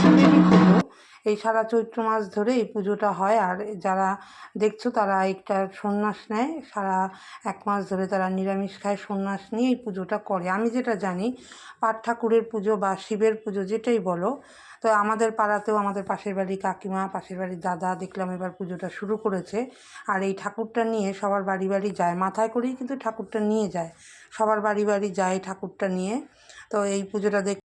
শিবেরই পুজো। এই সারা চৈত্র মাস ধরে এই পুজোটা হয়। আর যারা দেখছো তারা একটা সন্ন্যাস নেয়, সারা 1 মাস ধরে তারা নিরামিষ খায়, সন্ন্যাস নিয়ে এই পুজোটা করে। আমি যেটা জানি পাট ঠাকুরের পুজো বা শিবের পুজো যেটাই বলো, তো আমাদের পাড়াতেও আমাদের পাশের বাড়ির কাকিমা, পাশের বাড়ির দাদা দেখলাম এবার পুজোটা শুরু করেছে। আর এই ঠাকুরটা নিয়ে সবার বাড়ি বাড়ি যায়, মাথায় করেই কিন্তু ঠাকুরটা নিয়ে যায়, সবার বাড়ি বাড়ি যায় ঠাকুরটা নিয়ে। তো এই পুজোটা দেখ